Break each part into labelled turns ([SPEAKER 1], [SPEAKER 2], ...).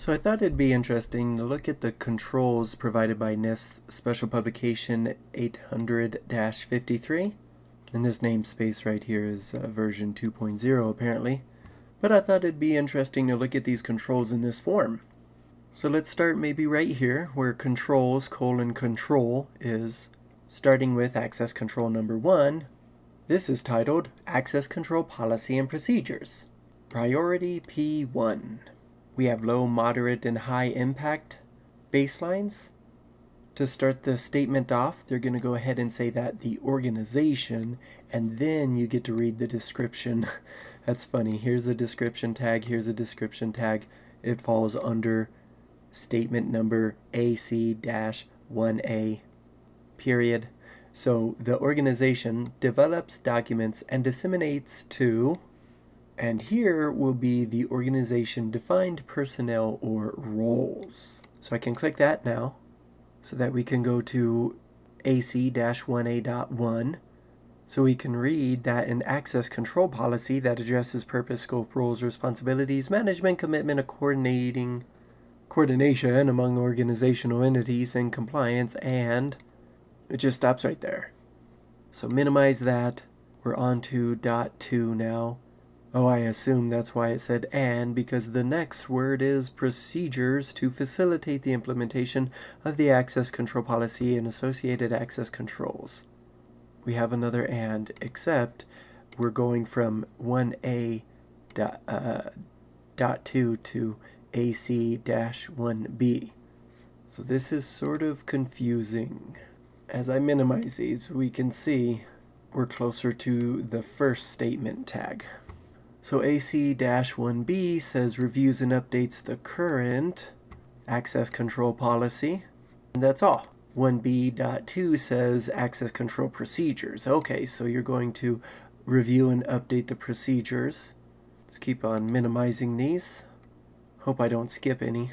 [SPEAKER 1] So I thought it'd be interesting to look at the controls provided by NIST Special Publication 800-53. And this namespace right here is version 2.0 apparently. But I thought it'd be interesting to look at these controls in this form. So let's start maybe right here where controls : control is starting with access control number 1. This is titled Access Control Policy and Procedures. Priority P1. We have low, moderate, and high impact baselines. To start the statement off, they're going to go ahead and say that the organization, and then you get to read the description. That's funny. Here's a description tag, here's a description tag. It falls under statement number AC-1A, period. So the organization develops, documents, and disseminates to, and here will be the organization defined personnel or roles. So I can click that now so that we can go to AC-1A.1. So we can read that an access control policy that addresses purpose, scope, roles, responsibilities, management, commitment, coordination among organizational entities, and compliance, and it just stops right there. So minimize that. We're on to .2 now. Oh, I assume that's why it said and, because the next word is procedures to facilitate the implementation of the access control policy and associated access controls. We have another and, except we're going from 1A dot 2 to AC-1B. So this is sort of confusing. As I minimize these, we can see we're closer to the first statement tag. So AC-1B says reviews and updates the current access control policy, and that's all. 1B.2 says access control procedures. Okay, so you're going to review and update the procedures. Let's keep on minimizing these. Hope I don't skip any.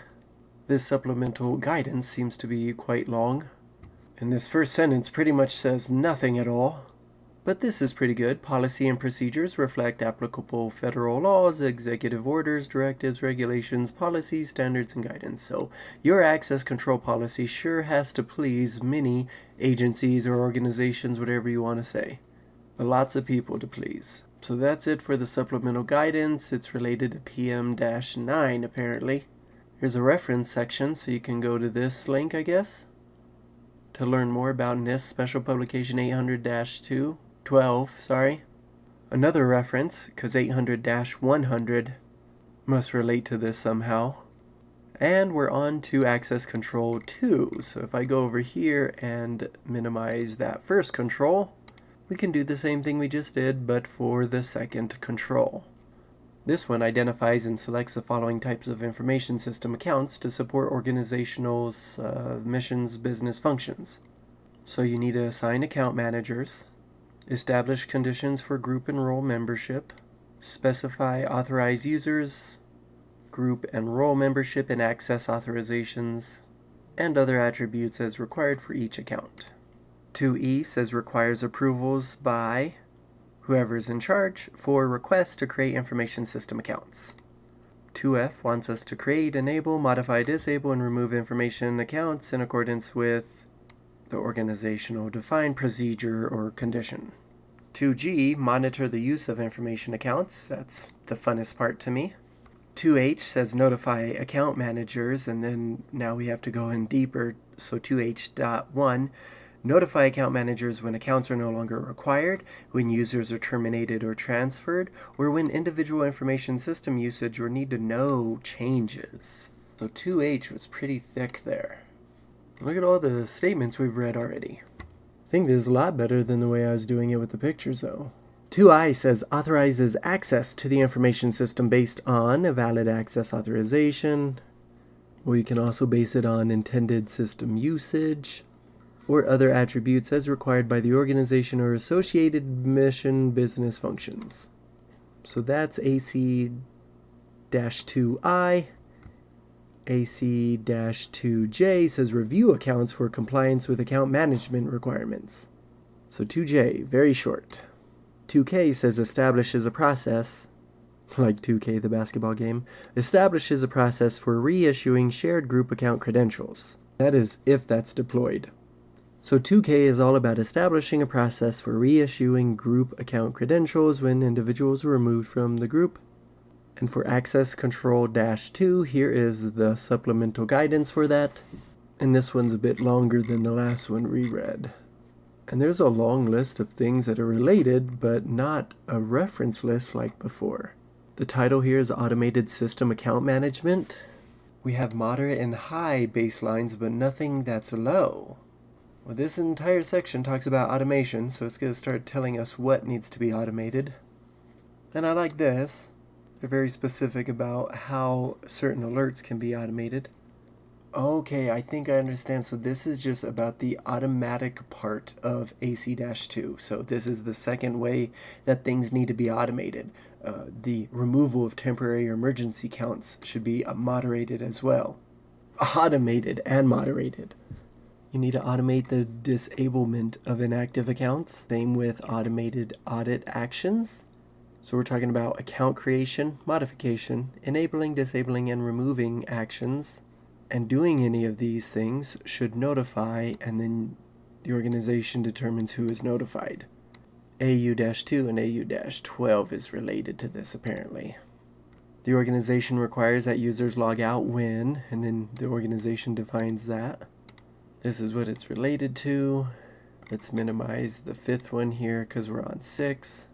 [SPEAKER 1] This supplemental guidance seems to be quite long. And this first sentence pretty much says nothing at all. But this is pretty good. Policy and procedures reflect applicable federal laws, executive orders, directives, regulations, policies, standards, and guidance. So your access control policy sure has to please many agencies or organizations, whatever you want to say. But lots of people to please. So that's it for the supplemental guidance. It's related to PM-9 apparently. Here's a reference section, so you can go to this link, I guess, to learn more about NIST Special Publication 800-12, Another reference, because 800-100 must relate to this somehow. And we're on to Access Control 2. So if I go over here and minimize that first control, we can do the same thing we just did, but for the second control. This one identifies and selects the following types of information system accounts to support organizational's missions, business functions. So you need to assign account managers, establish conditions for group and role membership, specify authorized users, group and role membership and access authorizations, and other attributes as required for each account. 2E says requires approvals by whoever is in charge for requests to create information system accounts. 2F wants us to create, enable, modify, disable, and remove information accounts in accordance with the organizational defined procedure or condition. 2G, monitor the use of information accounts. That's the funnest part to me. 2H says notify account managers, and then now we have to go in deeper. So 2H.1, notify account managers when accounts are no longer required, when users are terminated or transferred, or when individual information system usage or need to know changes. So 2H was pretty thick there. Look at all the statements we've read already. I think this is a lot better than the way I was doing it with the pictures though. 2I says authorizes access to the information system based on a valid access authorization. Or you can also base it on intended system usage or other attributes as required by the organization or associated mission business functions. So that's AC-2I. AC-2J says review accounts for compliance with account management requirements. So 2J, very short. 2K says establishes a process like 2K the basketball game, establishes a process for reissuing shared group account credentials. That is, if that's deployed. So 2K is all about establishing a process for reissuing group account credentials when individuals are removed from the group. And for access control -2, here is the supplemental guidance for that. And this one's a bit longer than the last one we read. And there's a long list of things that are related, but not a reference list like before. The title here is Automated System Account Management. We have moderate and high baselines, but nothing that's low. Well, this entire section talks about automation, so it's going to start telling us what needs to be automated. And I like this. They're very specific about how certain alerts can be automated. Okay, I think I understand. So this is just about the automatic part of AC-2. So this is the second way that things need to be automated. The removal of temporary or emergency counts should be moderated as well. Automated and moderated. You need to automate the disablement of inactive accounts. Same with automated audit actions. So we're talking about account creation, modification, enabling, disabling, and removing actions. And doing any of these things should notify, and then the organization determines who is notified. AU-2 and AU-12 is related to this apparently. The organization requires that users log out when, and then the organization defines that. This is what it's related to. Let's minimize the fifth one here because we're on 6.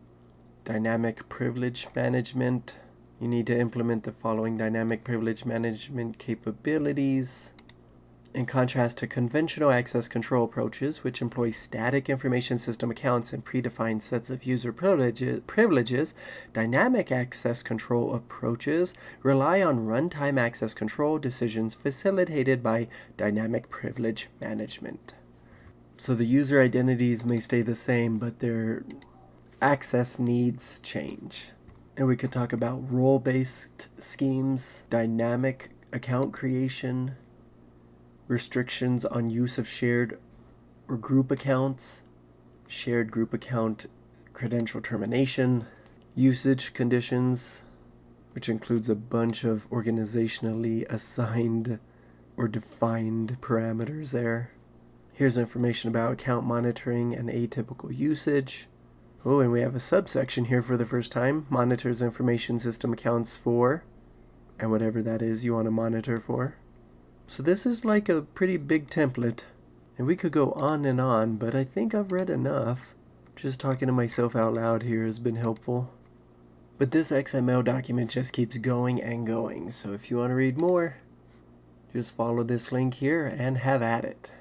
[SPEAKER 1] Dynamic privilege management. You need to implement the following dynamic privilege management capabilities. In contrast to conventional access control approaches, which employ static information system accounts and predefined sets of user privileges, dynamic access control approaches rely on runtime access control decisions facilitated by dynamic privilege management. So the user identities may stay the same, but their access needs change. And we could talk about role-based schemes, dynamic account creation, restrictions on use of shared or group accounts, shared group account credential termination, usage conditions, which includes a bunch of organizationally assigned or defined parameters there. Here's information about account monitoring and atypical usage. Oh, and we have a subsection here for the first time. Monitors information system accounts for, and whatever that is you want to monitor for. So this is like a pretty big template, and we could go on, but I think I've read enough. Just talking to myself out loud here has been helpful. But this XML document just keeps going and going, so if you want to read more, just follow this link here and have at it.